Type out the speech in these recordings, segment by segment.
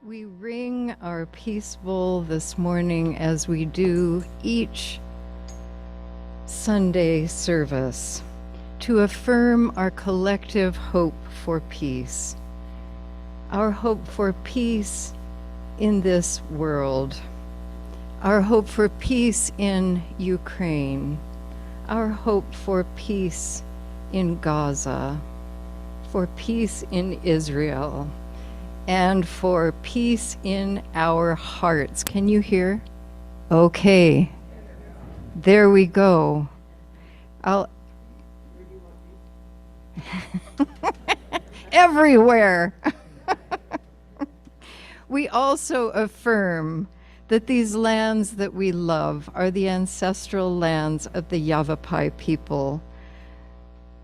We ring our peace bowl this morning as we do each Sunday service to affirm our collective hope for peace, our hope for peace in this world, our hope for peace in Ukraine, our hope for peace in Gaza, for peace in Israel, and for peace in our hearts. Can you hear? Okay. There we go. Everywhere. We also affirm that these lands that we love are the ancestral lands of the Yavapai people.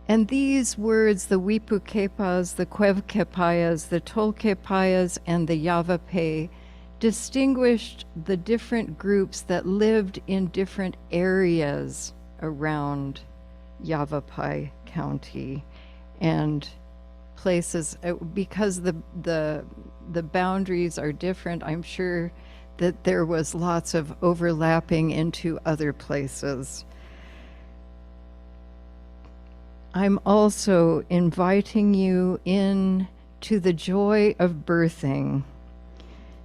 And these words, the Wipukepas, the Quevkepayas, the Tolkepayas, and the Yavapai, distinguished the different groups that lived in different areas around Yavapai County and places. Because the boundaries are different, I'm sure that there was lots of overlapping into other places. I'm also inviting you in to the joy of birthing.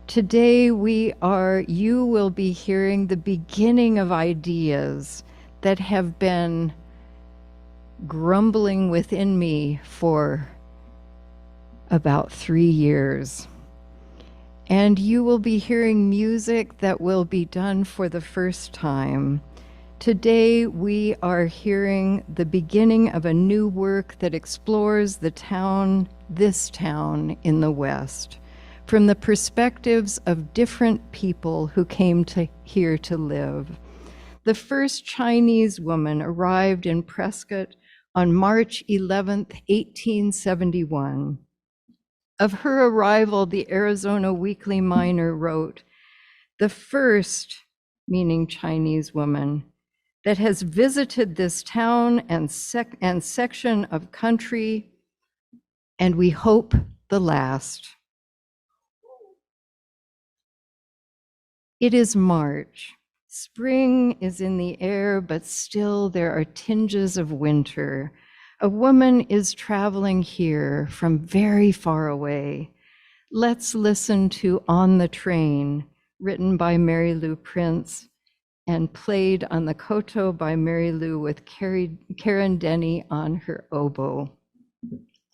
Today you will be hearing the beginning of ideas that have been grumbling within me for about 3 years. And you will be hearing music that will be done for the first time. Today, we are hearing the beginning of a new work that explores this town in the West, from the perspectives of different people who came here to live. The first Chinese woman arrived in Prescott on March 11th, 1871. Of her arrival, the Arizona Weekly Miner wrote, "The first," meaning Chinese woman, "that has visited this town and section of country, and we hope the last." It is March. Spring is in the air, but still there are tinges of winter. A woman is traveling here from very far away. Let's listen to "On the Train," written by Mary Lou Prince and played on the koto by Mary Lou with Karen Denny on her oboe.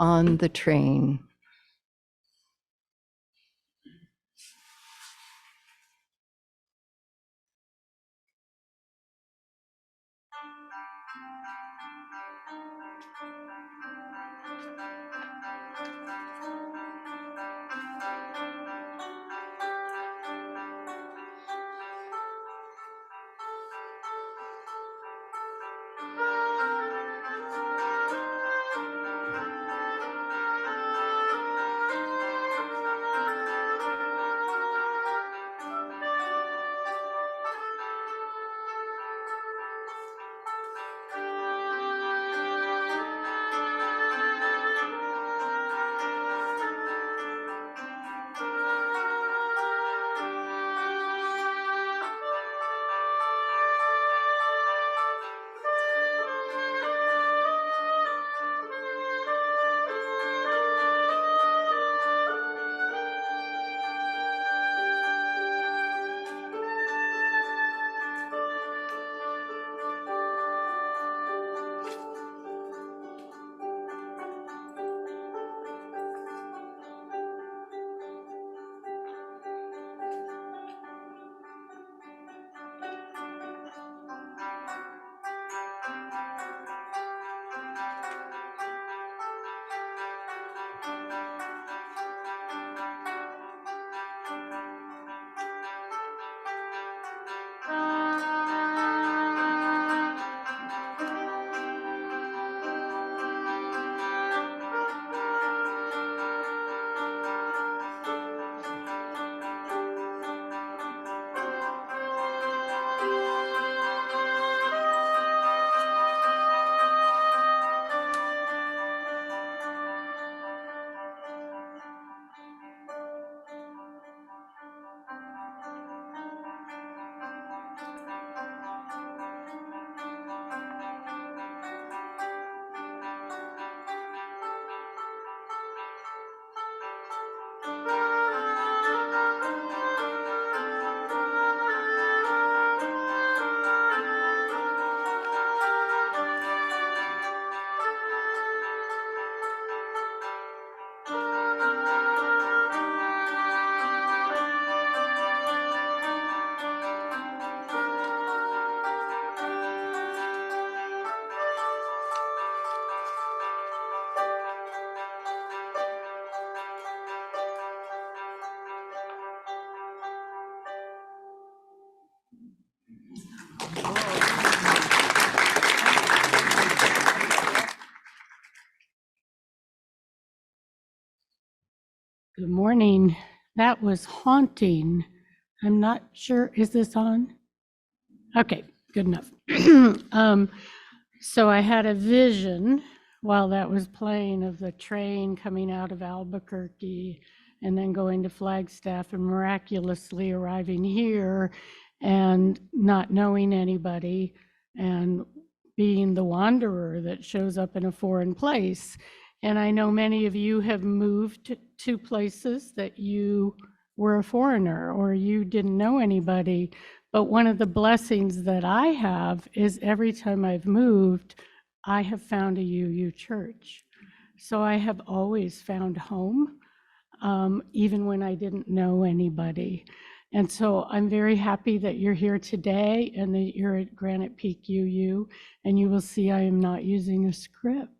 On the Train. That was haunting. I'm not sure, is this on? Okay, good enough. So I had a vision while that was playing of the train coming out of Albuquerque and then going to Flagstaff and miraculously arriving here and not knowing anybody and being the wanderer that shows up in a foreign place. And I know many of you have moved to places that you were a foreigner or you didn't know anybody. But one of the blessings that I have is every time I've moved, I have found a UU church. So I have always found home, even when I didn't know anybody. And so I'm very happy that you're here today and that you're at Granite Peak UU, and you will see I am not using a script.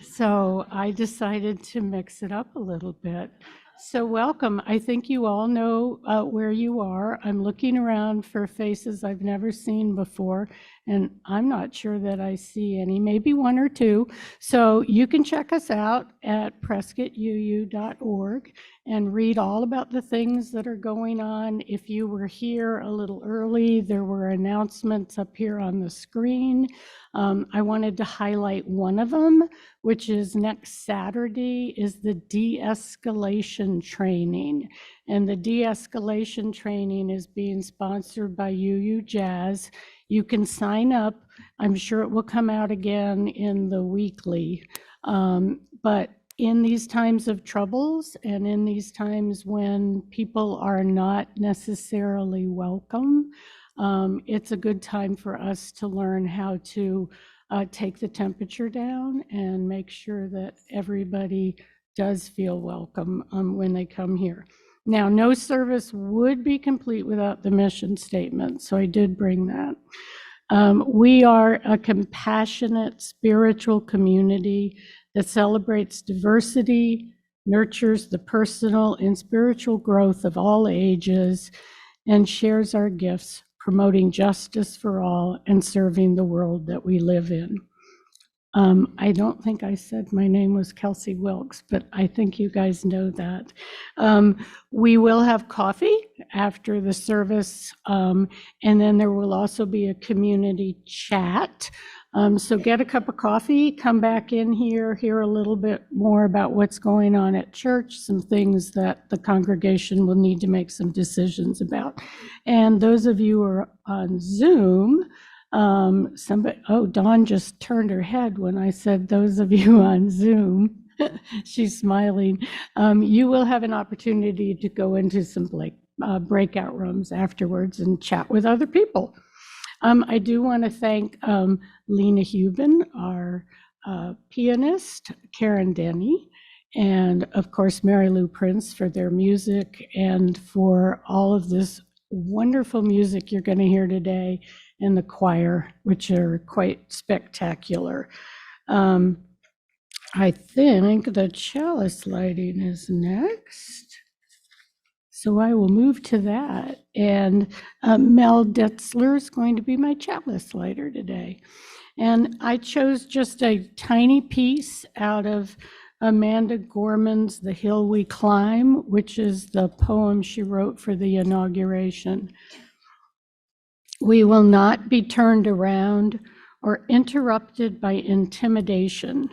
So I decided to mix it up a little bit. So welcome. I think you all know where you are. I'm looking around for faces I've never seen before, and I'm not sure that I see any, maybe one or two. So you can check us out at prescottuu.org and read all about the things that are going on. If you were here a little early, there were announcements up here on the screen. I wanted to highlight one of them, which is next Saturday, is the de-escalation training. And the de-escalation training is being sponsored by UU Jazz. You can sign up. I'm sure it will come out again in the weekly. But in these times of troubles and in these times when people are not necessarily welcome, it's a good time for us to learn how to take the temperature down and make sure that everybody does feel welcome when they come here. Now, no service would be complete without the mission statement, so I did bring that. We are a compassionate spiritual community that celebrates diversity, nurtures the personal and spiritual growth of all ages, and shares our gifts, promoting justice for all and serving the world that we live in. I don't think I said my name was Kelsey Wilkes, but I think you guys know that. We will have coffee after the service, and then there will also be a community chat. So get a cup of coffee, come back in here, hear a little bit more about what's going on at church, some things that the congregation will need to make some decisions about. And those of you who are on Zoom, Dawn just turned her head when I said those of you on Zoom. She's smiling. You will have an opportunity to go into some breakout rooms afterwards and chat with other people. I do want to thank Lena Hubin, our pianist, Karen Denny, and of course Mary Lou Prince for their music and for all of this wonderful music you're going to hear today, and the choir, which are quite spectacular. I think the chalice lighting is next. So I will move to that. And Mel Detzler is going to be my chalice lighter today. And I chose just a tiny piece out of Amanda Gorman's The Hill We Climb, which is the poem she wrote for the inauguration. We will not be turned around or interrupted by intimidation,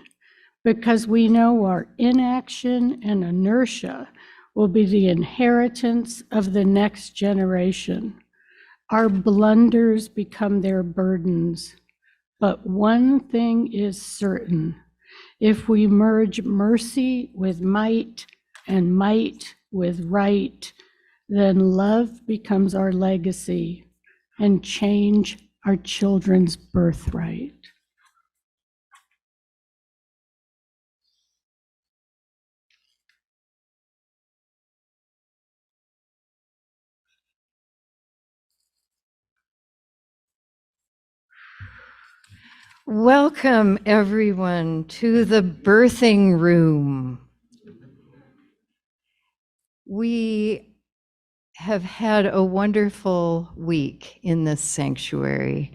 because we know our inaction and inertia will be the inheritance of the next generation. Our blunders become their burdens. But one thing is certain: if we merge mercy with might and might with right, then love becomes our legacy and change our children's birthright. Welcome, everyone, to the birthing room. We have had a wonderful week in this sanctuary.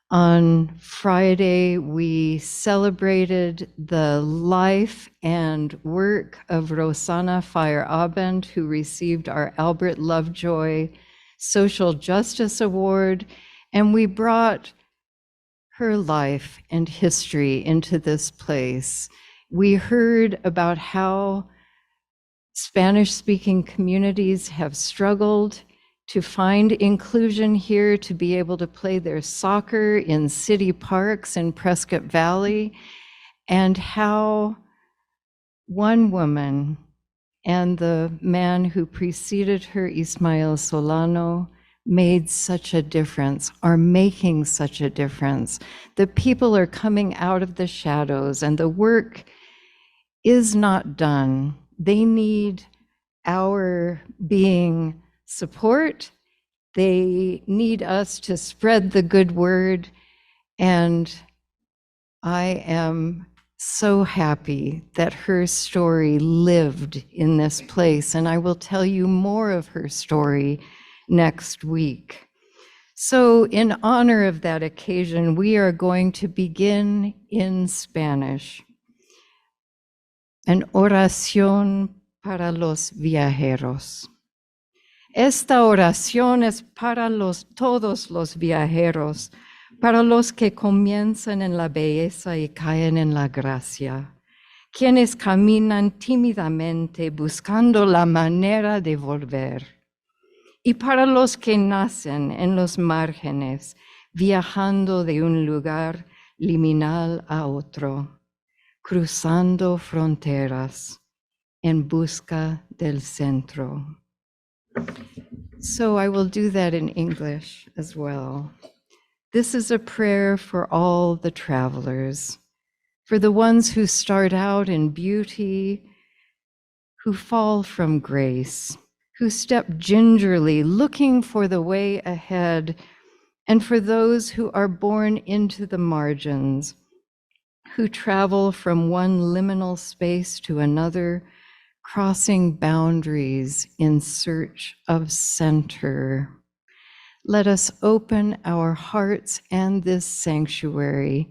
On Friday, we celebrated the life and work of Rosanna Feierabend, who received our Albert Lovejoy Social Justice Award, and we brought her life and history into this place. We heard about how Spanish-speaking communities have struggled to find inclusion here, to be able to play their soccer in city parks in Prescott Valley, and how one woman and the man who preceded her, Ismael Solano, made such a difference, are making such a difference. The people are coming out of the shadows, and the work is not done. They need our being support. They need us to spread the good word. And I am so happy that her story lived in this place. And I will tell you more of her story next week. So in honor of that occasion, we are going to begin in Spanish. An oración para los viajeros. Esta oración es para todos los viajeros, para los que comienzan en la belleza y caen en la gracia, quienes caminan tímidamente buscando la manera de volver, y para los que nacen en los márgenes, viajando de un lugar liminal a otro, cruzando fronteras en busca del centro. So I will do that in English as well. This is a prayer for all the travelers, for the ones who start out in beauty, who fall from grace, who step gingerly looking for the way ahead, and for those who are born into the margins, who travel from one liminal space to another, crossing boundaries in search of center. Let us open our hearts and this sanctuary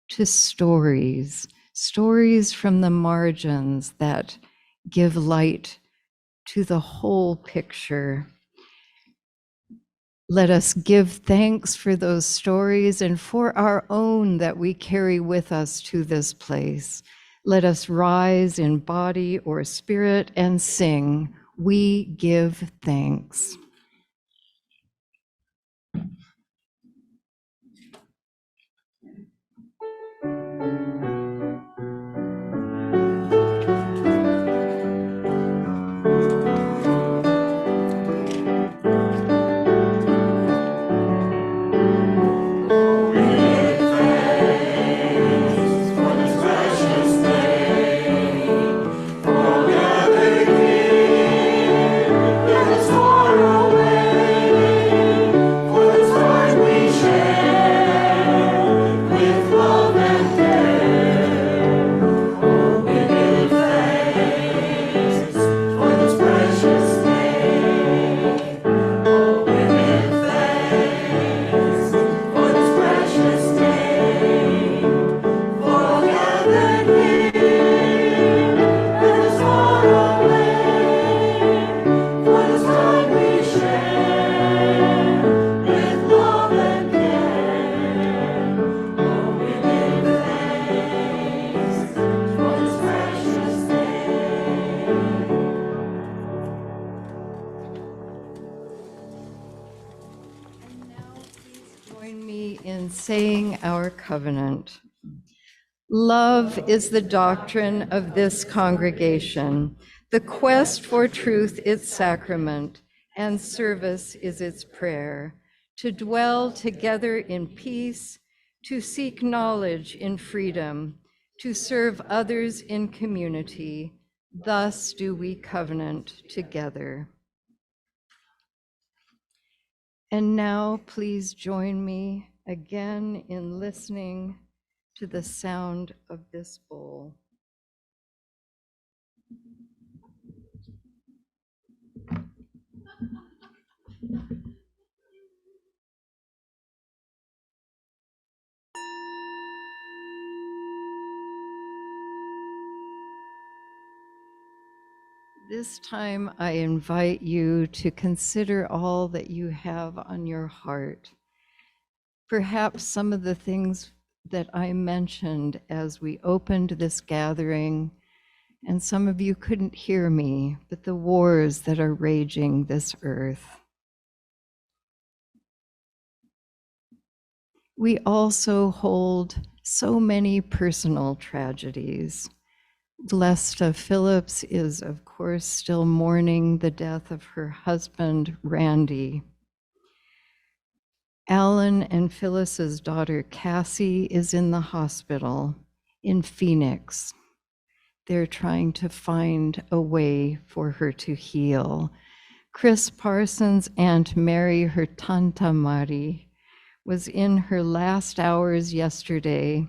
to stories, stories from the margins that give light to the whole picture. Let us give thanks for those stories and for our own that we carry with us to this place. Let us rise in body or spirit and sing, "We give thanks." Saying our covenant. Love is the doctrine of this congregation. The quest for truth its sacrament, and service is its prayer. To dwell together in peace, to seek knowledge in freedom, to serve others in community. Thus do we covenant together. And now please join me again in listening to the sound of this bowl. This time, I invite you to consider all that you have on your heart. Perhaps some of the things that I mentioned as we opened this gathering, and some of you couldn't hear me, but the wars that are raging this earth. We also hold so many personal tragedies. Lesta Phillips is, of course, still mourning the death of her husband, Randy. Alan and Phyllis's daughter, Cassie, is in the hospital in Phoenix. They're trying to find a way for her to heal. Chris Parsons' Aunt Mary, her Tanta Mari, was in her last hours yesterday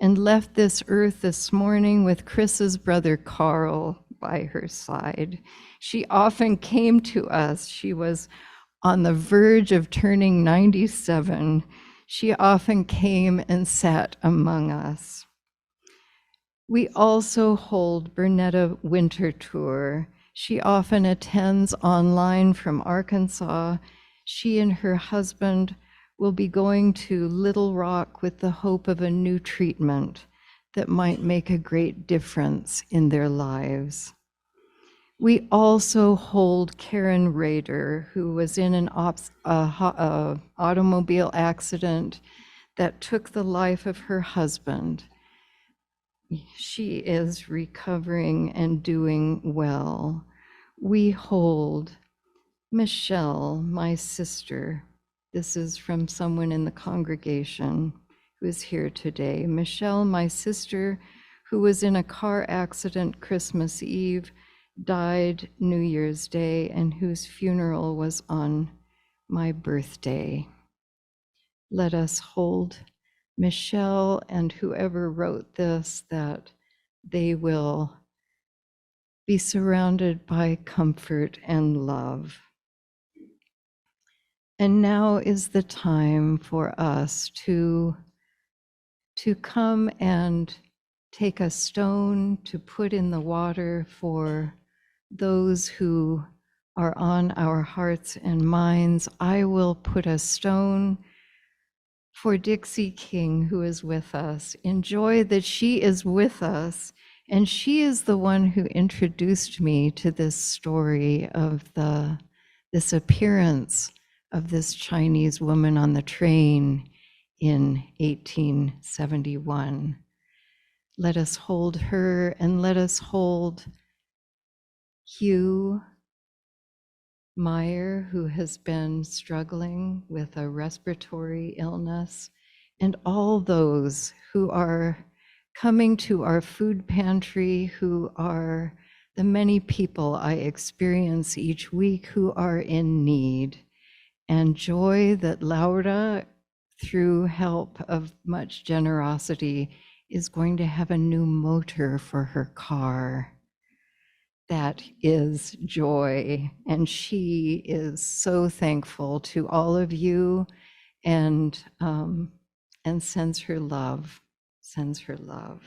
and left this earth this morning with Chris's brother Carl by her side. She often came to us. She was on the verge of turning 97. She often came and sat among us. We also hold Bernetta Winterthur. She often attends online from Arkansas. She and her husband will be going to Little Rock with the hope of a new treatment that might make a great difference in their lives. We also hold Karen Rader, who was in an automobile accident that took the life of her husband. She is recovering and doing well. We hold Michelle, my sister. This is from someone in the congregation who is here today. Michelle, my sister, who was in a car accident Christmas Eve, died New Year's Day, and whose funeral was on my birthday. Let us hold Michelle and whoever wrote this, that they will be surrounded by comfort and love. And now is the time for us to come and take a stone to put in the water for those who are on our hearts and minds. I will put a stone for Dixie King, who is with us. Enjoy that she is with us, and she is the one who introduced me to this story of this appearance of this Chinese woman on the train in 1871. Let us hold her, and let us hold Hugh Meyer, who has been struggling with a respiratory illness, and all those who are coming to our food pantry, who are the many people I experience each week who are in need. And joy that Laura, through help of much generosity, is going to have a new motor for her car. That is joy, and she is so thankful to all of you, and sends her love, sends her love.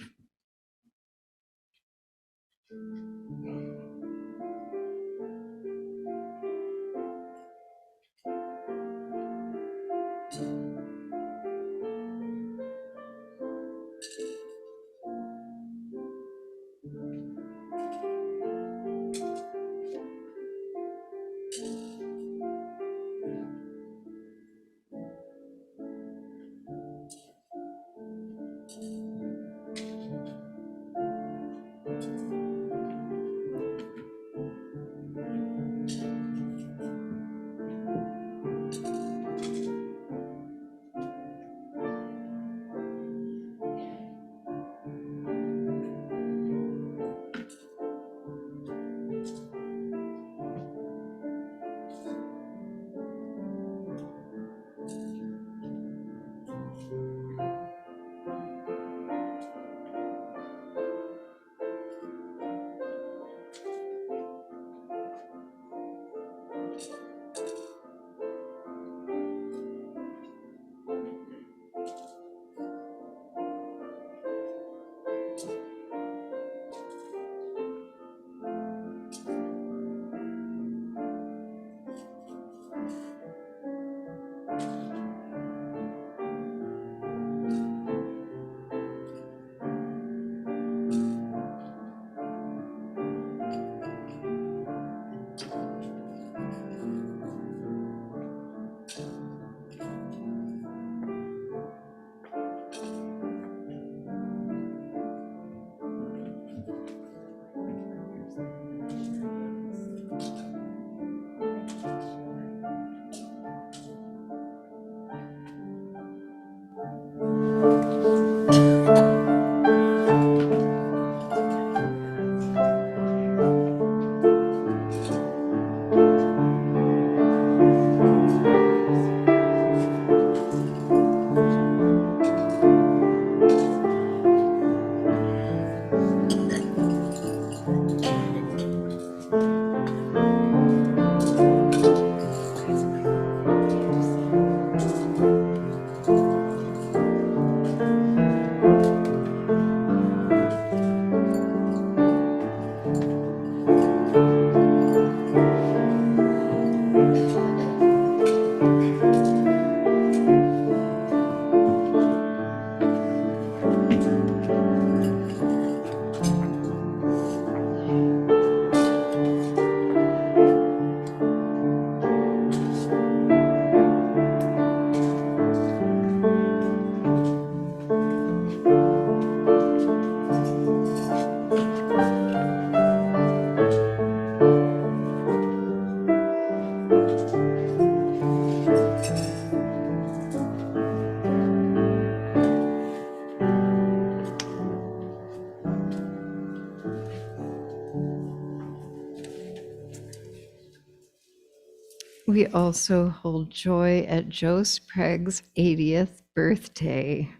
We also hold joy at Joe Sprague's 80th birthday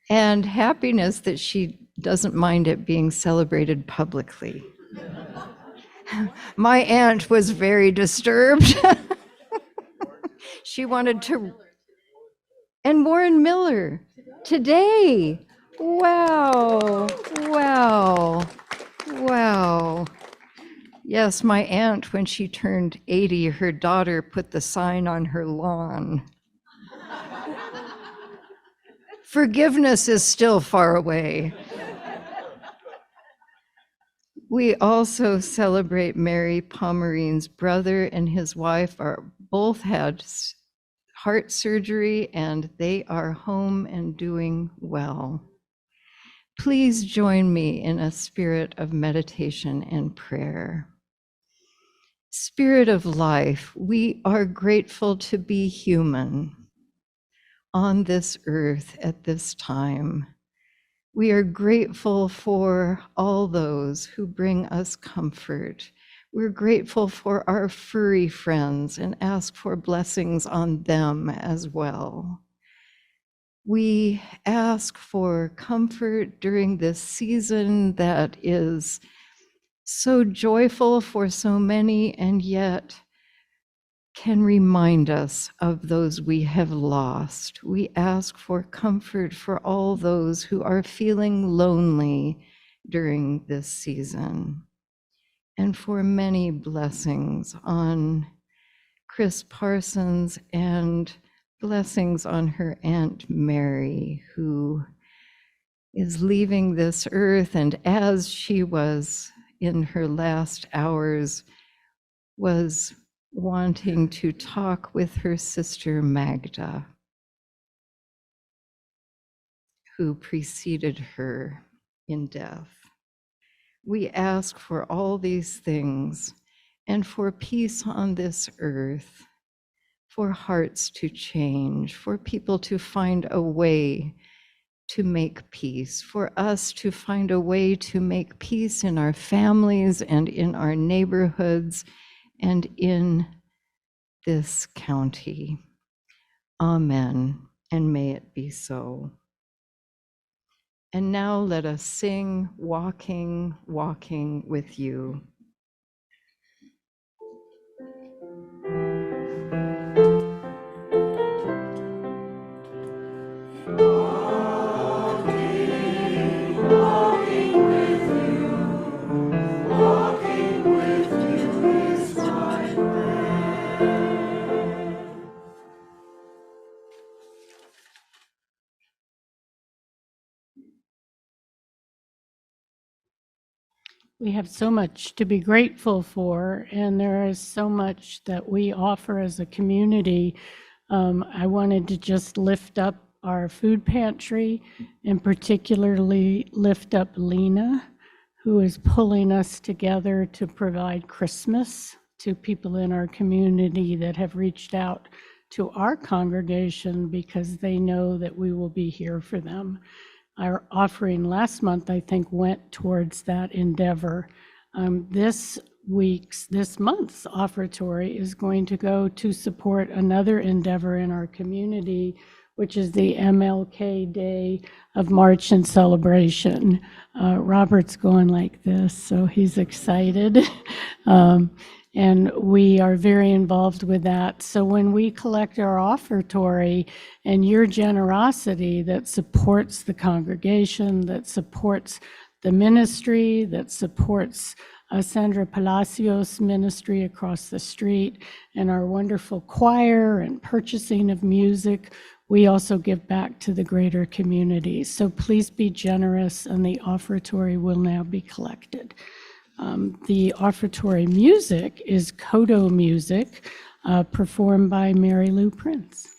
and happiness that she doesn't mind it being celebrated publicly. My aunt was very disturbed. She wanted to, and Warren Miller today. Wow, wow, wow. Yes, my aunt, when she turned 80, her daughter put the sign on her lawn. Forgiveness is still far away. We also celebrate Mary Pomerine's brother and his wife are both had heart surgery and they are home and doing well. Please join me in a spirit of meditation and prayer. Spirit of life, we are grateful to be human on this earth at this time. We are grateful for all those who bring us comfort. We're grateful for our furry friends and ask for blessings on them as well. We ask for comfort during this season that is so joyful for so many and yet can remind us of those we have lost. We ask for comfort for all those who are feeling lonely during this season, and for many blessings on Chris Parsons and blessings on her Aunt Mary, who is leaving this earth, and as she was in her last hours, was wanting to talk with her sister Magda, who preceded her in death. We ask for all these things and for peace on this earth, for hearts to change, for people to find a way to make peace, for us to find a way to make peace in our families and in our neighborhoods and in this county. Amen, and may it be so. And now let us sing Walking, Walking with You. We have so much to be grateful for, and there is so much that we offer as a community. I wanted to just lift up our food pantry and particularly lift up Lena, who is pulling us together to provide Christmas to people in our community that have reached out to our congregation because they know that we will be here for them. Our offering last month, I think, went towards that endeavor. This month's offertory is going to go to support another endeavor in our community, which is the MLK Day of March and Celebration. Robert's going like this, so he's excited. And we are very involved with that. So when we collect our offertory and your generosity that supports the congregation, that supports the ministry, that supports Sandra Palacios' ministry across the street, and our wonderful choir and purchasing of music, we also give back to the greater community. So please be generous, and the offertory will now be collected. The offertory music is Kodo music, performed by Mary Lou Prince.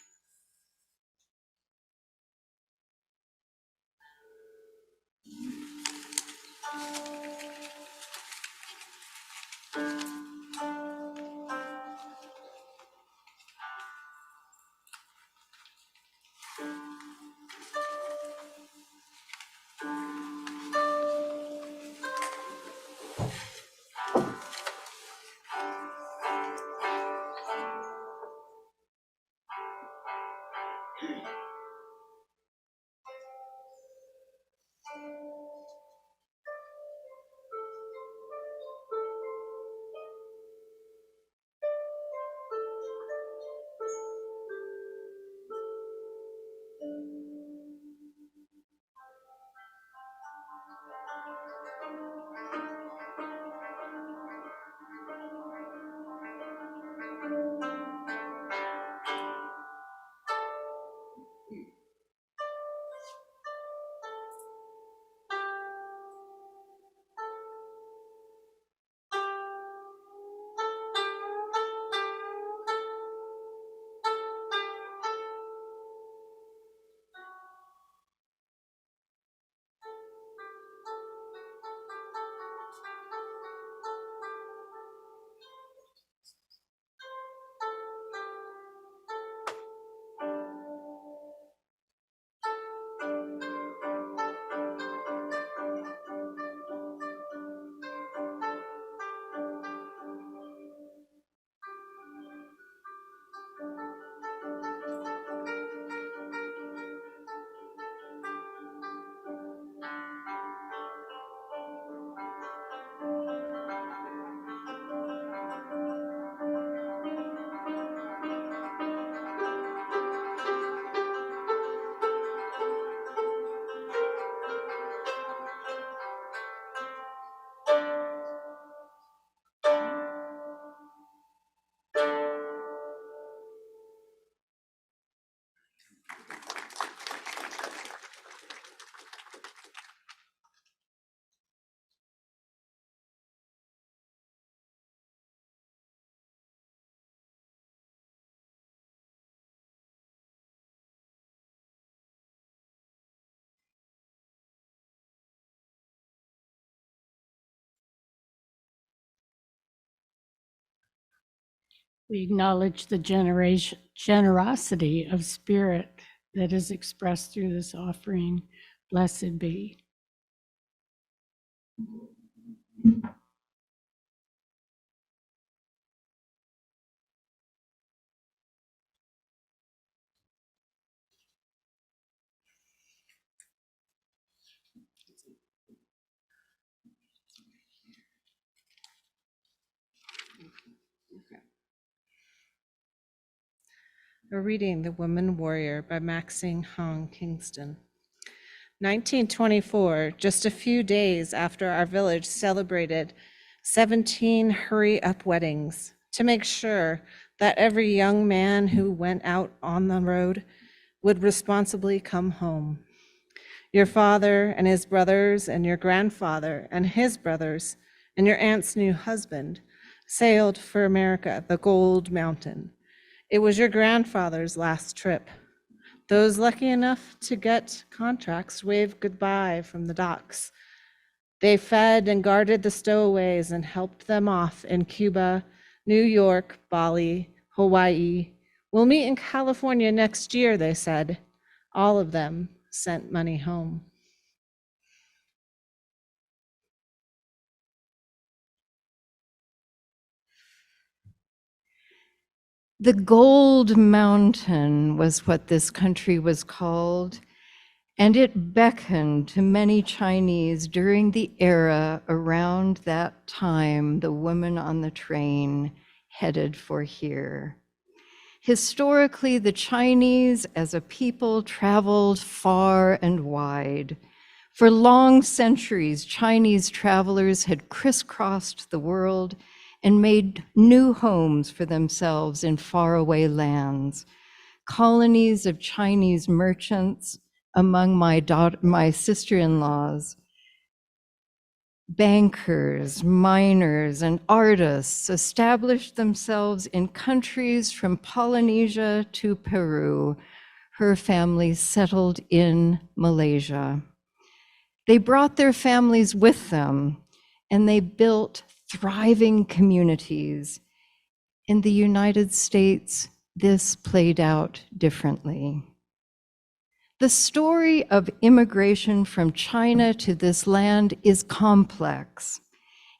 We acknowledge the generosity of spirit that is expressed through this offering. Blessed be. We're reading The Woman Warrior by Maxine Hong Kingston. 1924, just a few days after our village celebrated 17 hurry-up weddings to make sure that every young man who went out on the road would responsibly come home. Your father and his brothers and your grandfather and his brothers and your aunt's new husband sailed for America, the Gold Mountain. It was your grandfather's last trip. Those lucky enough to get contracts waved goodbye from the docks. They fed and guarded the stowaways and helped them off in Cuba, New York, Bali, Hawaii. We'll meet in California next year, they said. All of them sent money home. The Gold Mountain was what this country was called, and it beckoned to many Chinese during the era around that time the woman on the train headed for here. Historically, the Chinese as a people traveled far and wide. For long centuries, Chinese travelers had crisscrossed the world and made new homes for themselves in faraway lands. Colonies of Chinese merchants among my sister-in-laws, bankers, miners, and artists established themselves in countries from Polynesia to Peru. Her family settled in Malaysia. They brought their families with them, and they built thriving communities. In the United States, this played out differently. The story of immigration from China to this land is complex.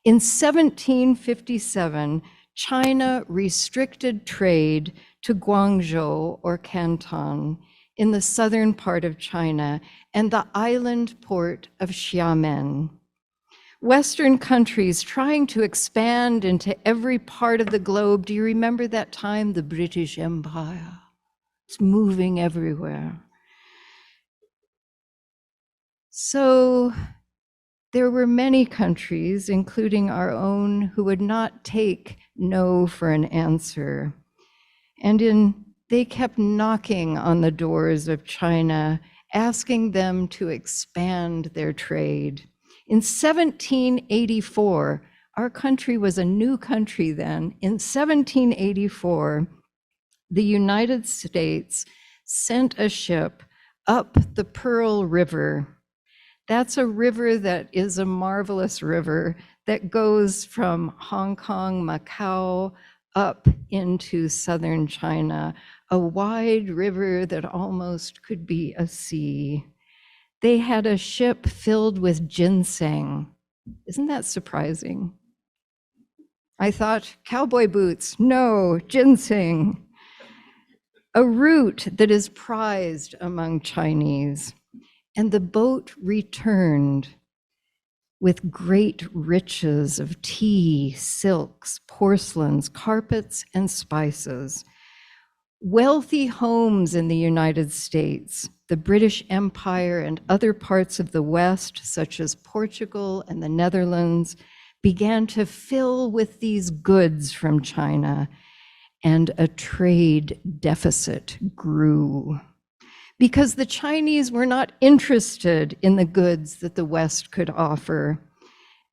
In 1757, China restricted trade to Guangzhou or Canton in the southern part of China and the island port of Xiamen. Western countries trying to expand into every part of the globe. Do you remember that time, the British Empire? It's moving everywhere. So there were many countries, including our own, who would not take no for an answer. And they kept knocking on the doors of China, asking them to expand their trade. In 1784, our country was a new country then. In 1784, the United States sent a ship up the Pearl River. That's a river that is a marvelous river that goes from Hong Kong, Macau, up into southern China, a wide river that almost could be a sea. They had a ship filled with ginseng. Isn't that surprising? I thought, cowboy boots, no, ginseng. A root that is prized among Chinese. And the boat returned with great riches of tea, silks, porcelains, carpets, and spices. Wealthy homes in the United States, the British Empire, and other parts of the West, such as Portugal and the Netherlands, began to fill with these goods from China, and a trade deficit grew. Because the Chinese were not interested in the goods that the West could offer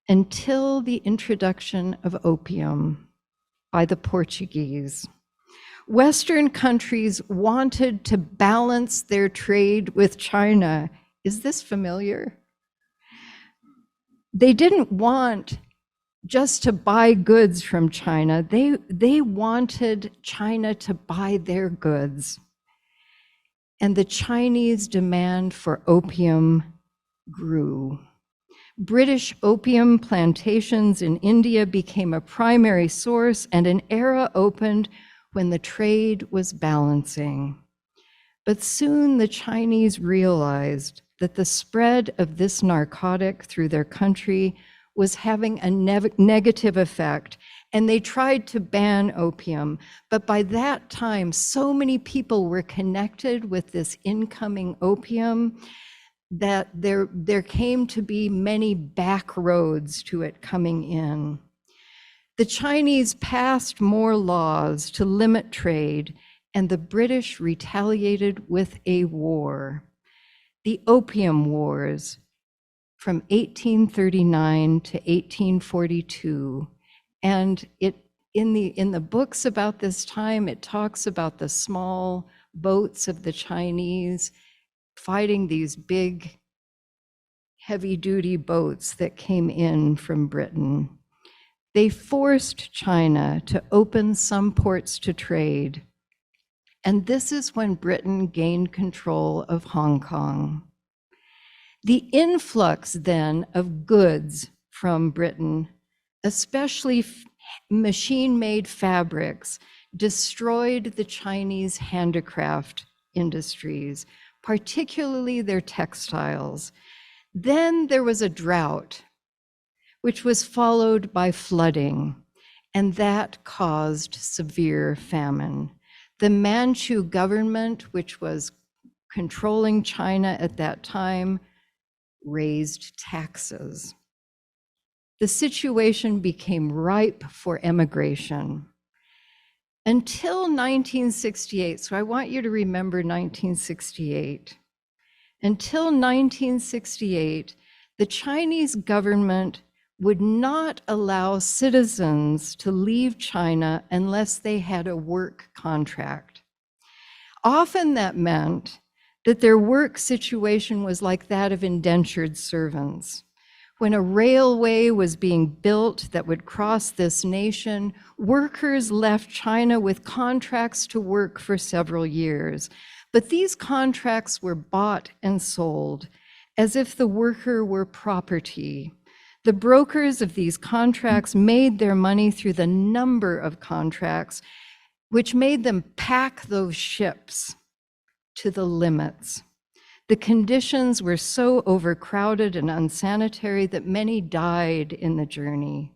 until the introduction of opium by the Portuguese. Western countries wanted to balance their trade with China. Is this familiar? They didn't want just to buy goods from China. They wanted China to buy their goods. And the Chinese demand for opium grew. British opium plantations in India became a primary source, and an era opened when the trade was balancing. But soon the Chinese realized that the spread of this narcotic through their country was having a negative effect, and they tried to ban opium. But by that time, so many people were connected with this incoming opium that there came to be many back roads to it coming in. The Chinese passed more laws to limit trade, and the British retaliated with a war, the Opium Wars, from 1839 to 1842. And in the books about this time, it talks about the small boats of the Chinese fighting these big, heavy-duty boats that came in from Britain. They forced China to open some ports to trade. And this is when Britain gained control of Hong Kong. The influx then of goods from Britain, especially machine-made fabrics, destroyed the Chinese handicraft industries, particularly their textiles. Then there was a drought, which was followed by flooding, and that caused severe famine. The Manchu government, which was controlling China at that time, raised taxes. The situation became ripe for emigration. Until 1968, so I want you to remember 1968. Until 1968, the Chinese government would not allow citizens to leave China unless they had a work contract. Often that meant that their work situation was like that of indentured servants. When a railway was being built that would cross this nation, workers left China with contracts to work for several years. But these contracts were bought and sold as if the worker were property. The brokers of these contracts made their money through the number of contracts, which made them pack those ships to the limits. The conditions were so overcrowded and unsanitary that many died in the journey.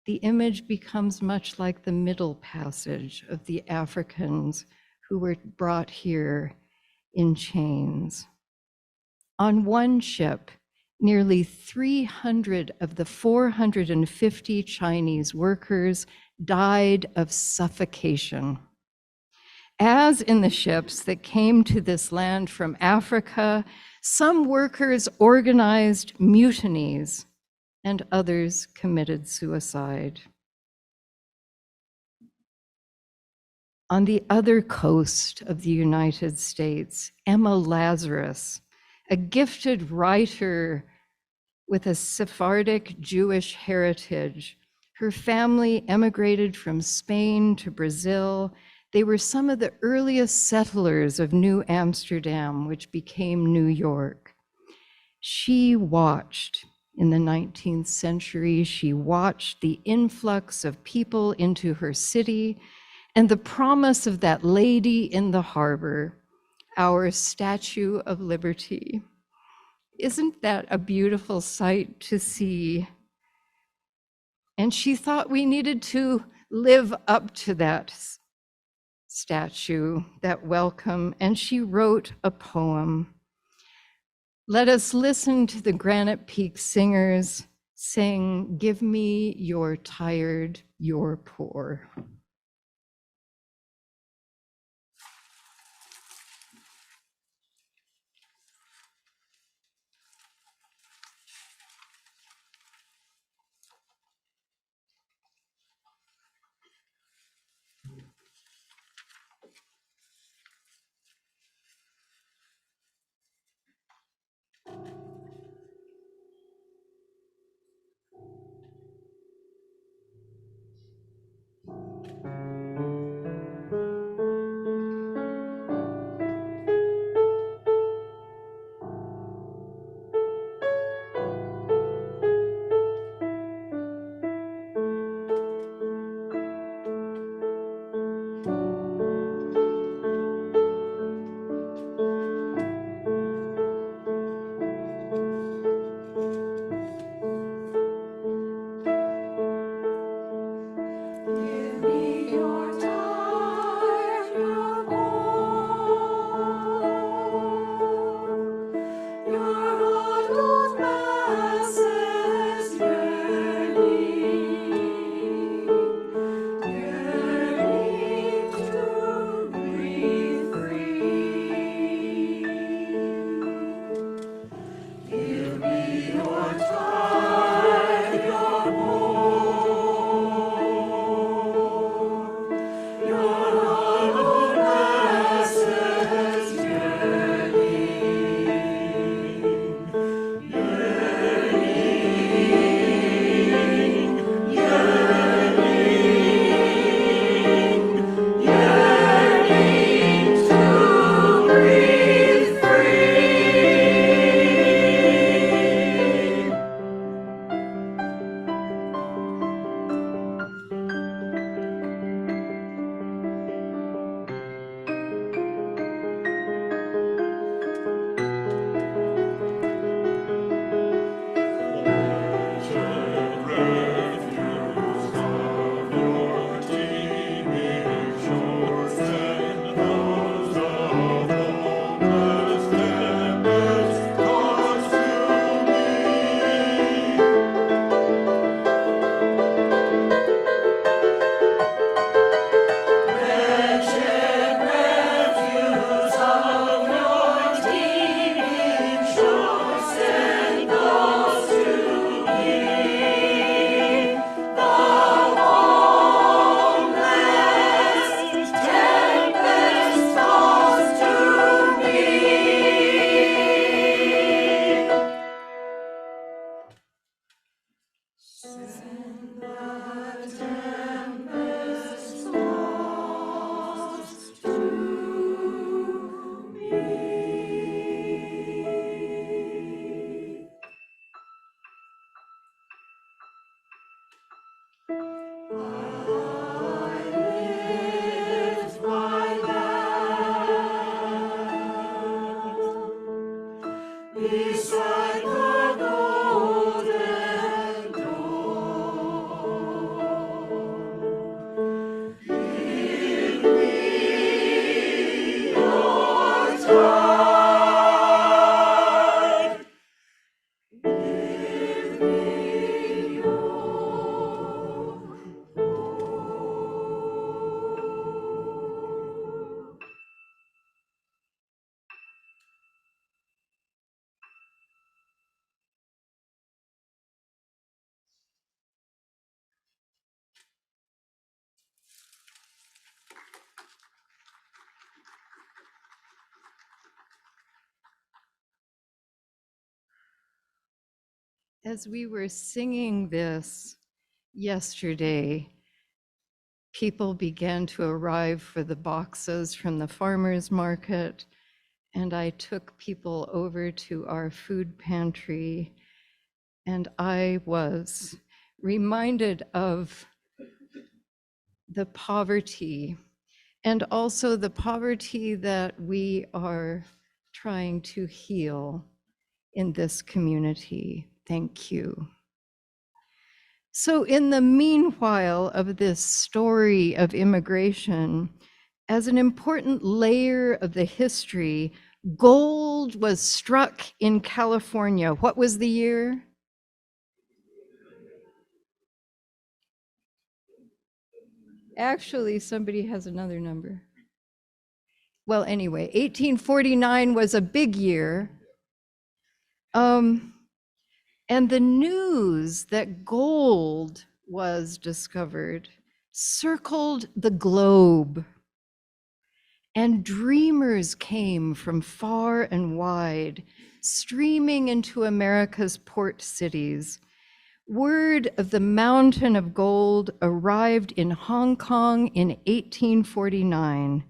The image becomes much like the middle passage of the Africans who were brought here in chains. On one ship, nearly 300 of the 450 Chinese workers died of suffocation. As in the ships that came to this land from Africa, some workers organized mutinies and others committed suicide. On the other coast of the United States, Emma Lazarus, a gifted writer with a Sephardic Jewish heritage, her family emigrated from Spain to Brazil. They were some of the earliest settlers of New Amsterdam, which became New York. She watched, in the 19th century, she watched the influx of people into her city and the promise of that lady in the harbor, our Statue of Liberty. Isn't that a beautiful sight to see? And she thought we needed to live up to that statue, that welcome, and she wrote a poem. Let us listen to the Granite Peak singers sing, "Give me your tired, your poor." As we were singing this yesterday, people began to arrive for the boxes from the farmers market, and I took people over to our food pantry, and I was reminded of the poverty, and also the poverty that we are trying to heal in this community. Thank you. So in the meanwhile of this story of immigration, as an important layer of the history, gold was struck in California. What was the year? Actually, somebody has another number. Well, anyway, 1849 was a big year. And the news that gold was discovered circled the globe. And dreamers came from far and wide, streaming into America's port cities. Word of the mountain of gold arrived in Hong Kong in 1849.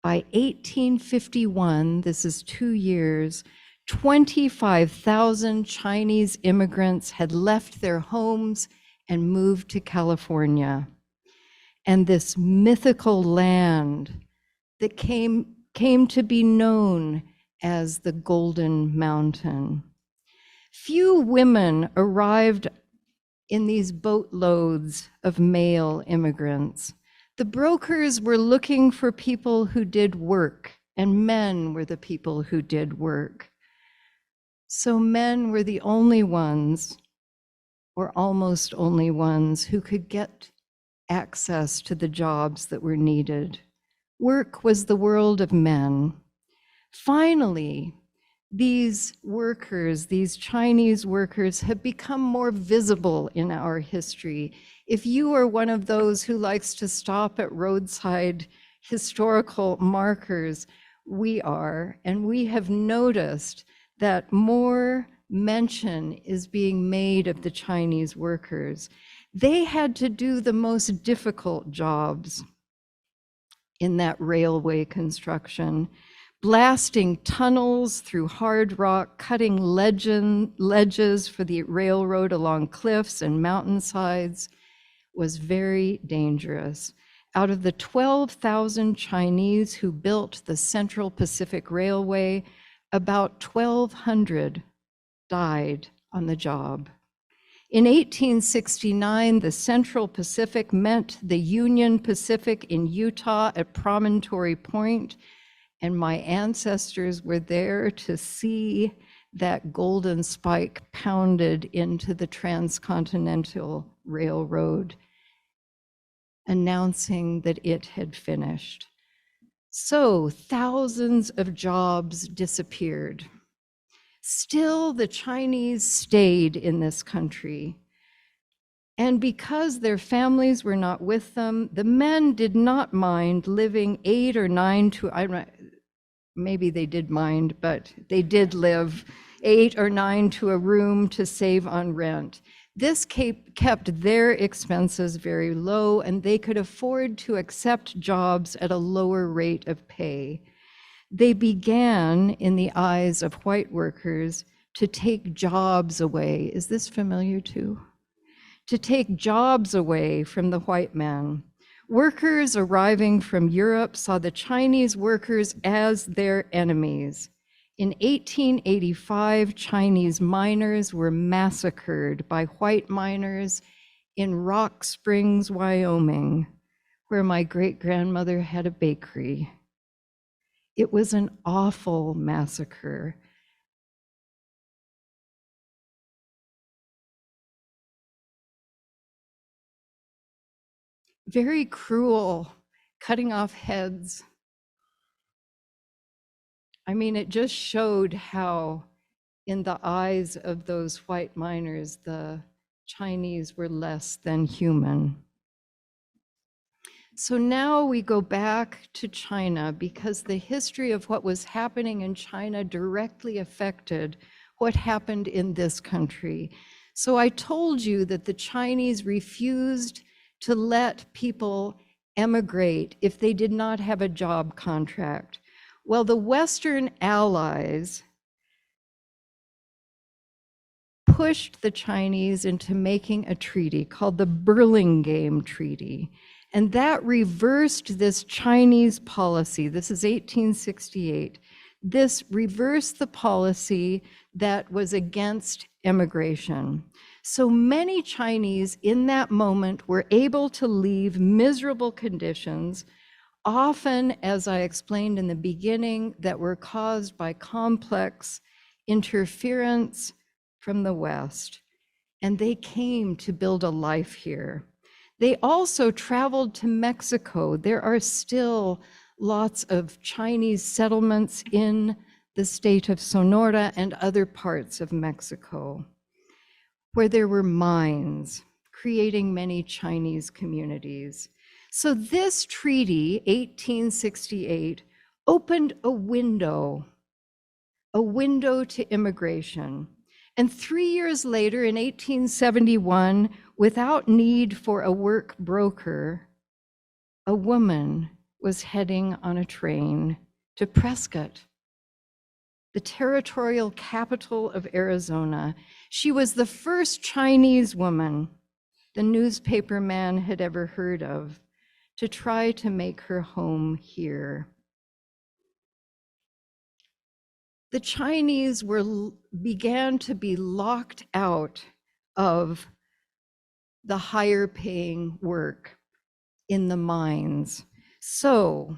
By 1851, this is 2 years, 25,000 Chinese immigrants had left their homes and moved to California. And this mythical land that came to be known as the Golden Mountain. Few women arrived in these boatloads of male immigrants. The brokers were looking for people who did work, and men were the people who did work. So men were the only ones, or almost only ones, who could get access to the jobs that were needed. Work was the world of men. Finally, these workers, these Chinese workers, have become more visible in our history. If you are one of those who likes to stop at roadside historical markers, we are, and we have noticed that more mention is being made of the Chinese workers. They had to do the most difficult jobs in that railway construction, blasting tunnels through hard rock, cutting ledges for the railroad along cliffs and mountainsides was very dangerous. Out of the 12,000 Chinese who built the Central Pacific Railway, about 1,200 died on the job. In 1869, the Central Pacific met the Union Pacific in Utah at Promontory Point, and my ancestors were there to see that golden spike pounded into the transcontinental railroad, announcing that it had finished. So thousands of jobs disappeared. Still, the Chinese stayed in this country. And because their families were not with them, the men did not mind living 8 or 9 to, maybe they did mind, but they did live 8 or 9 to a room to save on rent. This kept their expenses very low, and they could afford to accept jobs at a lower rate of pay. They began, in the eyes of white workers, to take jobs away. Is this familiar too? To take jobs away from the white man. Workers arriving from Europe saw the Chinese workers as their enemies. In 1885, Chinese miners were massacred by white miners in Rock Springs, Wyoming, where my great-grandmother had a bakery. It was an awful massacre. Very cruel, cutting off heads. I mean, it just showed how, in the eyes of those white miners, the Chinese were less than human. So now we go back to China because the history of what was happening in China directly affected what happened in this country. So I told you that the Chinese refused to let people emigrate if they did not have a job contract. Well, the Western allies pushed the Chinese into making a treaty called the Burlingame Treaty. And that reversed this Chinese policy. This is 1868. This reversed the policy that was against immigration. So many Chinese in that moment were able to leave miserable conditions, often, as I explained in the beginning, that were caused by complex interference from the West. And they came to build a life here. They also traveled to Mexico. There are still lots of Chinese settlements in the state of Sonora and other parts of Mexico, where there were mines, creating many Chinese communities. So this treaty, 1868, opened a window to immigration. And 3 years later, in 1871, without need for a work broker, a woman was heading on a train to Prescott, the territorial capital of Arizona. She was the first Chinese woman the newspaper man had ever heard of to try to make her home here. The Chinese began to be locked out of the higher paying work in the mines. So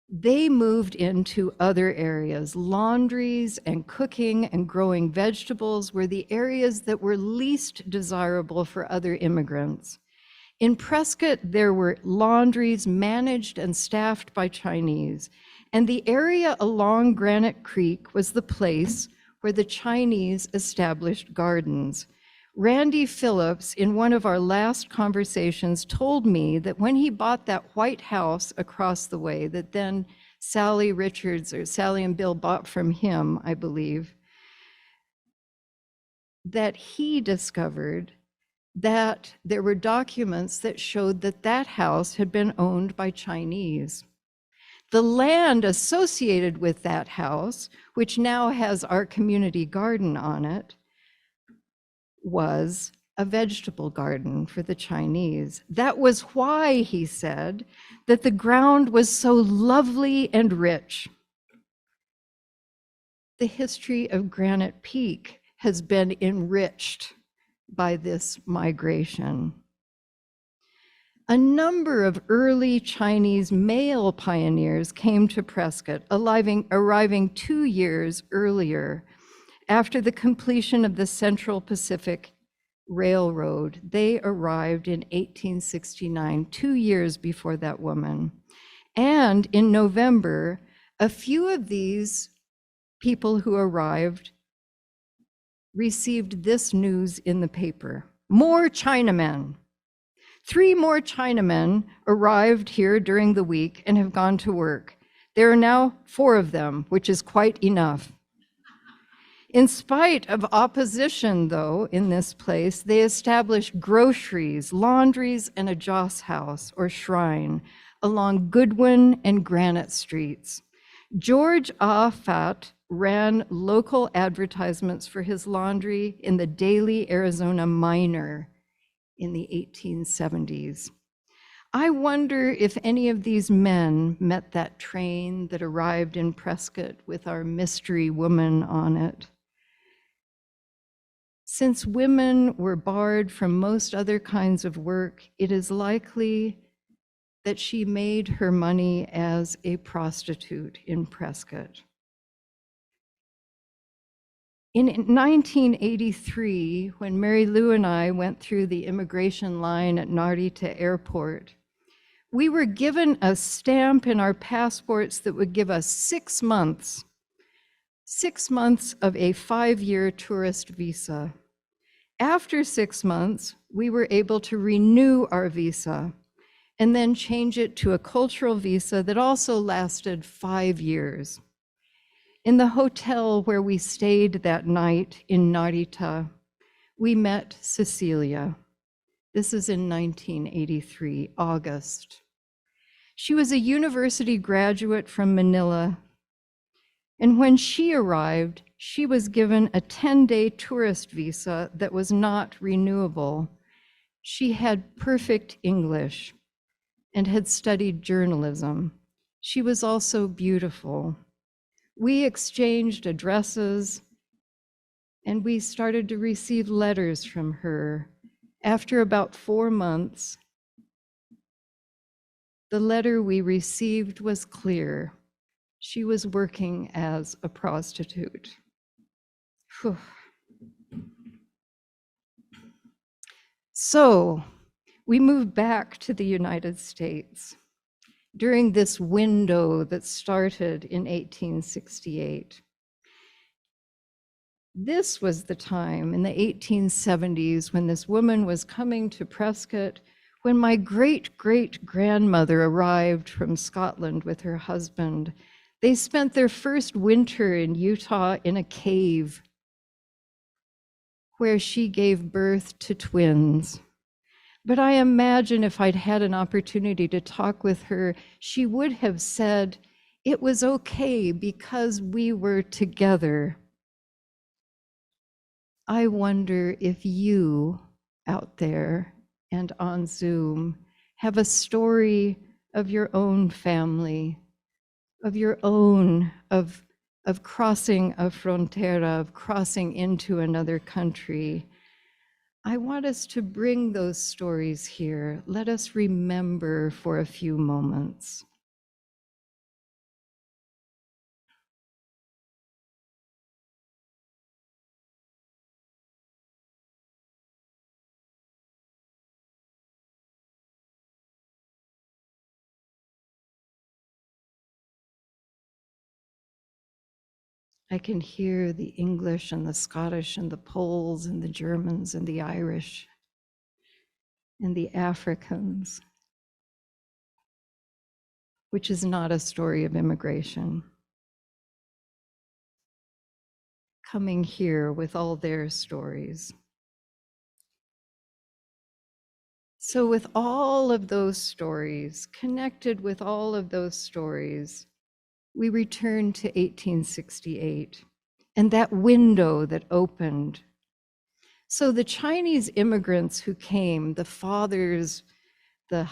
they moved into other areas. Laundries and cooking and growing vegetables were the areas that were least desirable for other immigrants. In Prescott, there were laundries managed and staffed by Chinese, and the area along Granite Creek was the place where the Chinese established gardens. Randy Phillips, in one of our last conversations, told me that when he bought that white house across the way that then Sally Richards or Sally and Bill bought from him, I believe, that he discovered that there were documents that showed that that house had been owned by Chinese. The land associated with that house, which now has our community garden on it, was a vegetable garden for the Chinese. That was why, he said, that the ground was so lovely and rich. The history of Granite Peak has been enriched by this migration. A number of early Chinese male pioneers came to Prescott, arriving 2 years earlier. After the completion of the Central Pacific Railroad, they arrived in 1869, 2 years before that woman. And in November, a few of these people who arrived received this news in the paper: more Chinamen. 3 more Chinamen arrived here during the week and have gone to work. There are now 4 of them, which is quite enough. In spite of opposition, though, in this place, they established groceries, laundries, and a joss house or shrine along Goodwin and Granite Streets. George Ah Fat ran local advertisements for his laundry in the Daily Arizona Miner in the 1870s. I wonder if any of these men met that train that arrived in Prescott with our mystery woman on it. Since women were barred from most other kinds of work, it is likely that she made her money as a prostitute in Prescott. In 1983, when Mary Lou and I went through the immigration line at Narita Airport, we were given a stamp in our passports that would give us 6 months of a 5-year tourist visa. After 6 months, we were able to renew our visa and then change it to a cultural visa that also lasted 5 years. In the hotel where we stayed that night in Narita, we met Cecilia. This is in 1983, August. She was a university graduate from Manila, and when she arrived, she was given a 10-day tourist visa that was not renewable. She had perfect English and had studied journalism. She was also beautiful. We exchanged addresses, and we started to receive letters from her. After about 4 months, the letter we received was clear. She was working as a prostitute. Whew. So we moved back to the United States during this window that started in 1868. This was the time in the 1870s when this woman was coming to Prescott, when my great-great-grandmother arrived from Scotland with her husband. They spent their first winter in Utah in a cave where she gave birth to twins. But I imagine if I'd had an opportunity to talk with her, she would have said it was okay because we were together. I wonder if you out there and on Zoom have a story of your own family, of your own, of crossing a frontera, of crossing into another country. I want us to bring those stories here. Let us remember for a few moments. I can hear the English and the Scottish and the Poles and the Germans and the Irish and the Africans, which is not a story of immigration, coming here with all their stories. So with all of those stories, connected with all of those stories, we return to 1868 and that window that opened. So the Chinese immigrants who came, the fathers, the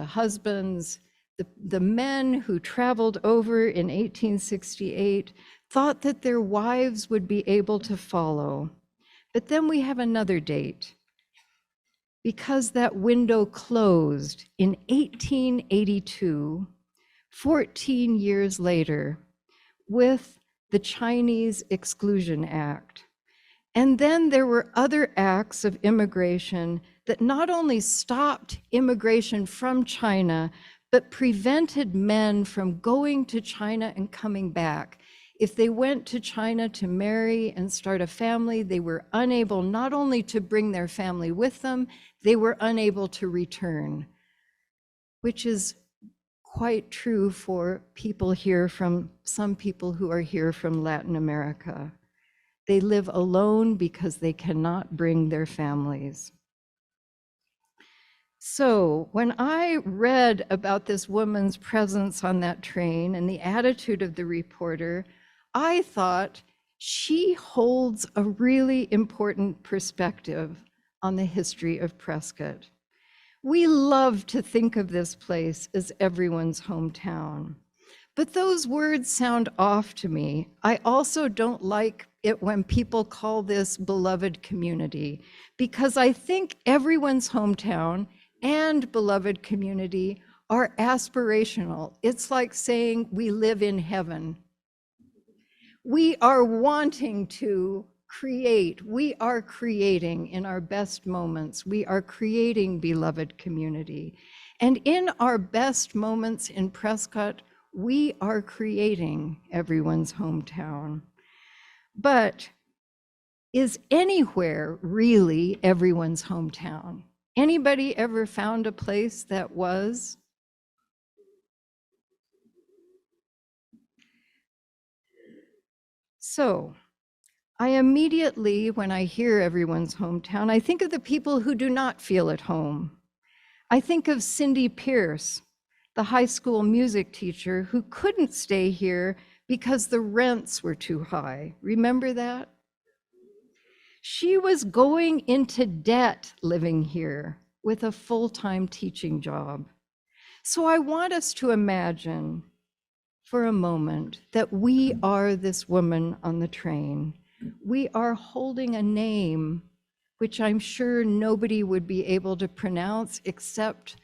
husbands, the men who traveled over in 1868 thought that their wives would be able to follow. But then we have another date, because that window closed in 1882, 14 years later, with the Chinese Exclusion Act. And then there were other acts of immigration that not only stopped immigration from China, but prevented men from going to China and coming back. If they went to China to marry and start a family, they were unable not only to bring their family with them, they were unable to return, which is quite true for people here from, some people who are here from Latin America. They live alone because they cannot bring their families. So when I read about this woman's presence on that train and the attitude of the reporter, I thought she holds a really important perspective on the history of Prescott. We love to think of this place as everyone's hometown, but those words sound off to me. I also don't like it when people call this beloved community, because I think everyone's hometown and beloved community are aspirational. It's like saying we live in heaven. We are wanting to create, we are creating in our best moments, we are creating beloved community. And in our best moments in Prescott, we are creating everyone's hometown. But is anywhere really everyone's hometown? Anybody ever found a place that was? So, I immediately, when I hear everyone's hometown, I think of the people who do not feel at home. I think of Cindy Pierce, the high school music teacher who couldn't stay here because the rents were too high. Remember that? She was going into debt living here with a full-time teaching job. So I want us to imagine for a moment that we are this woman on the train. We are holding a name which I'm sure nobody would be able to pronounce except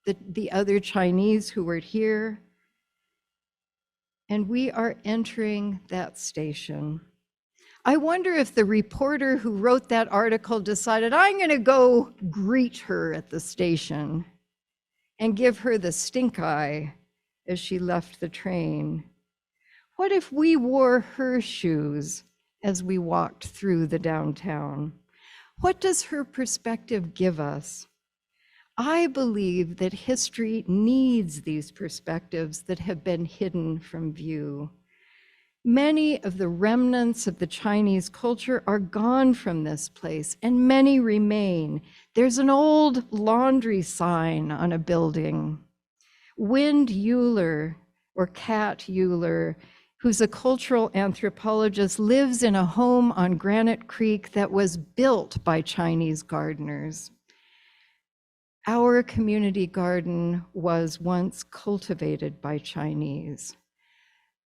the other Chinese who were here. And we are entering that station. I wonder if the reporter who wrote that article decided, I'm going to go greet her at the station and give her the stink eye as she left the train. What if we wore her shoes as we walked through the downtown? What does her perspective give us? I believe that history needs these perspectives that have been hidden from view. Many of the remnants of the Chinese culture are gone from this place, and many remain. There's an old laundry sign on a building. Wind Euler, or Kat Euler, who's a cultural anthropologist, lives in a home on Granite Creek that was built by Chinese gardeners. Our community garden was once cultivated by Chinese.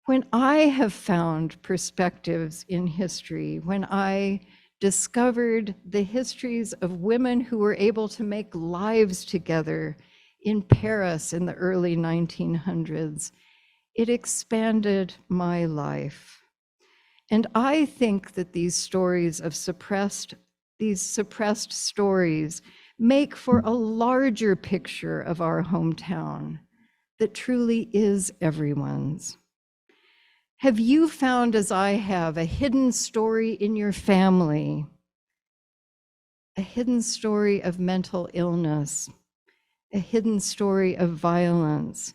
When I have found perspectives in history, when I discovered the histories of women who were able to make lives together in Paris in the early 1900s, it expanded my life. And I think that these stories of suppressed stories make for a larger picture of our hometown that truly is everyone's. Have you found, as I have, a hidden story in your family, a hidden story of mental illness, a hidden story of violence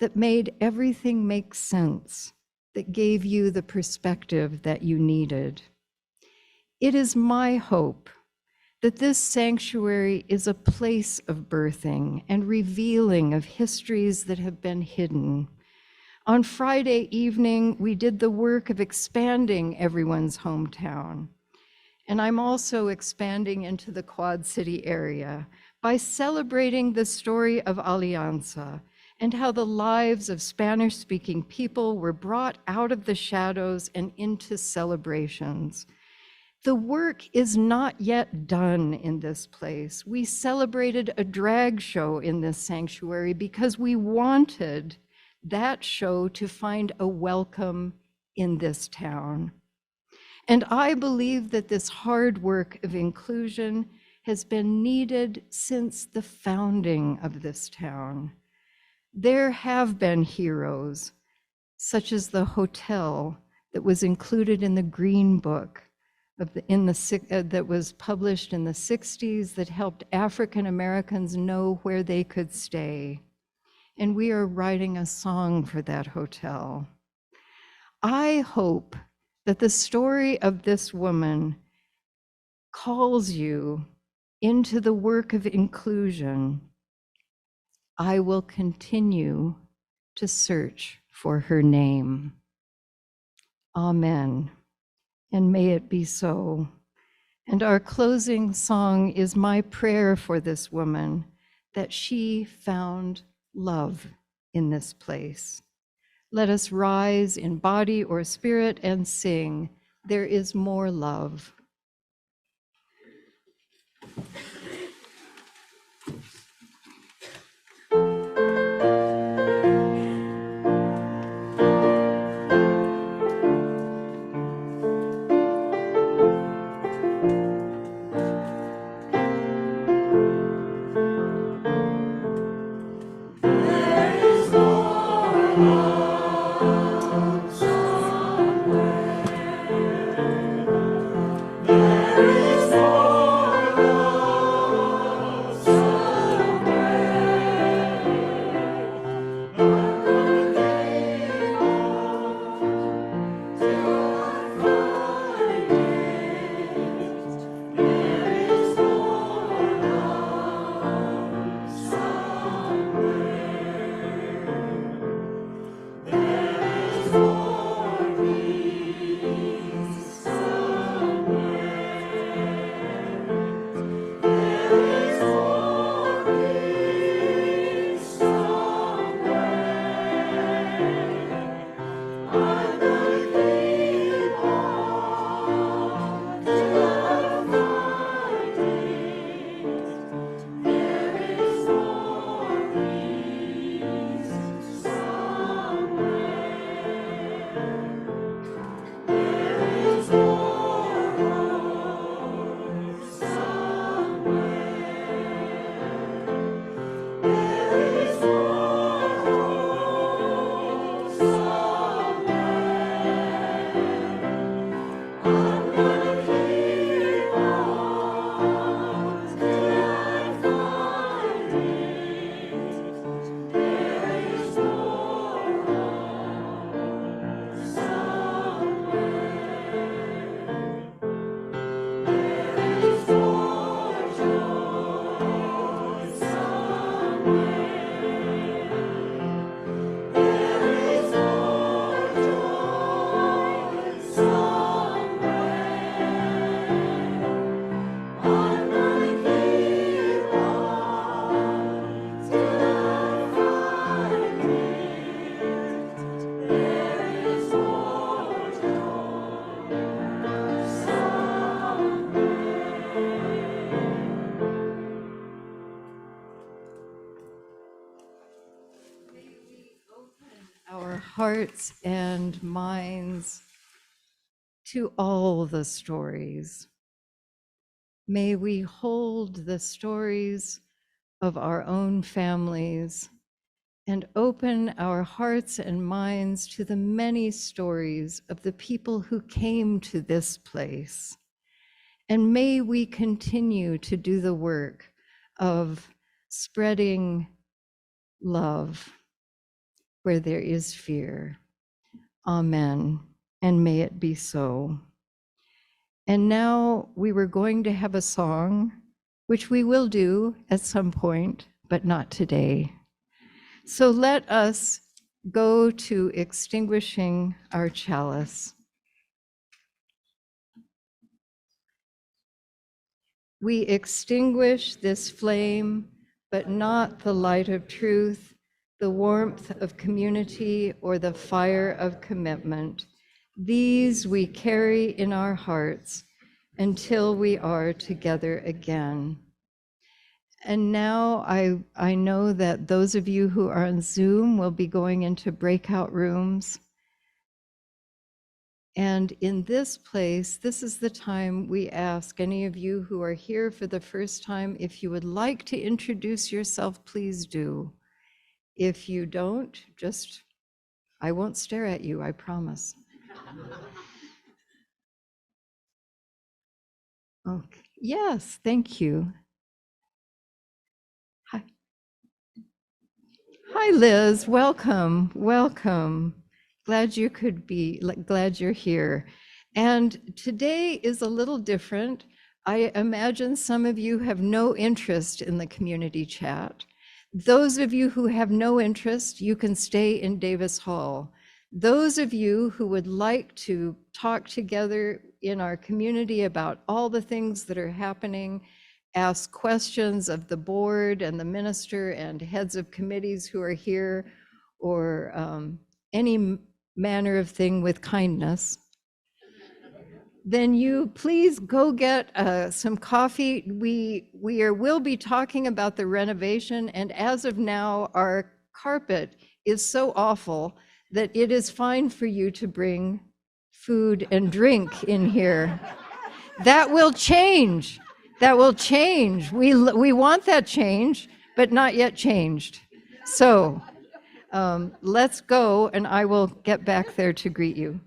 that made everything make sense, that gave you the perspective that you needed? It is my hope that this sanctuary is a place of birthing and revealing of histories that have been hidden. On Friday evening, we did the work of expanding everyone's hometown. And I'm also expanding into the Quad City area by celebrating the story of Alianza and how the lives of Spanish-speaking people were brought out of the shadows and into celebrations. The work is not yet done in this place. We celebrated a drag show in this sanctuary because we wanted that show to find a welcome in this town. And I believe that this hard work of inclusion has been needed since the founding of this town. There have been heroes, such as the hotel that was included in the Green Book that was published in the 60s that helped African Americans know where they could stay. And we are writing a song for that hotel. I hope that the story of this woman calls you into the work of inclusion. I will continue to search for her name. Amen, and may it be so. And our closing song is my prayer for this woman, that she found love in this place. Let us rise in body or spirit and sing, "There is more love." our hearts and minds to all the stories. May we hold the stories of our own families and open our hearts and minds to the many stories of the people who came to this place. And may we continue to do the work of spreading love where there is fear. Amen. And may it be so. And now we were going to have a song, which we will do at some point, but not today. So let us go to extinguishing our chalice. We extinguish this flame, but not the light of truth, the warmth of community, or the fire of commitment. These we carry in our hearts until we are together again. And now I know that those of you who are on Zoom will be going into breakout rooms. And in this place, this is the time we ask any of you who are here for the first time, if you would like to introduce yourself, please do. If you don't, I won't stare at you, I promise. Okay. Yes, thank you. Hi. Hi, Liz. Welcome. Welcome. Glad you're here. And today is a little different. I imagine some of you have no interest in the community chat. Those of you who have no interest, you can stay in Davis Hall. Those of you who would like to talk together in our community about all the things that are happening, ask questions of the board and the minister and heads of committees who are here, or any manner of thing with kindness, then you please go get some coffee. We will be talking about the renovation, and as of now, our carpet is so awful that it is fine for you to bring food and drink in here. That will change. That will change. We want that change, but not yet changed. So let's go, and I will get back there to greet you.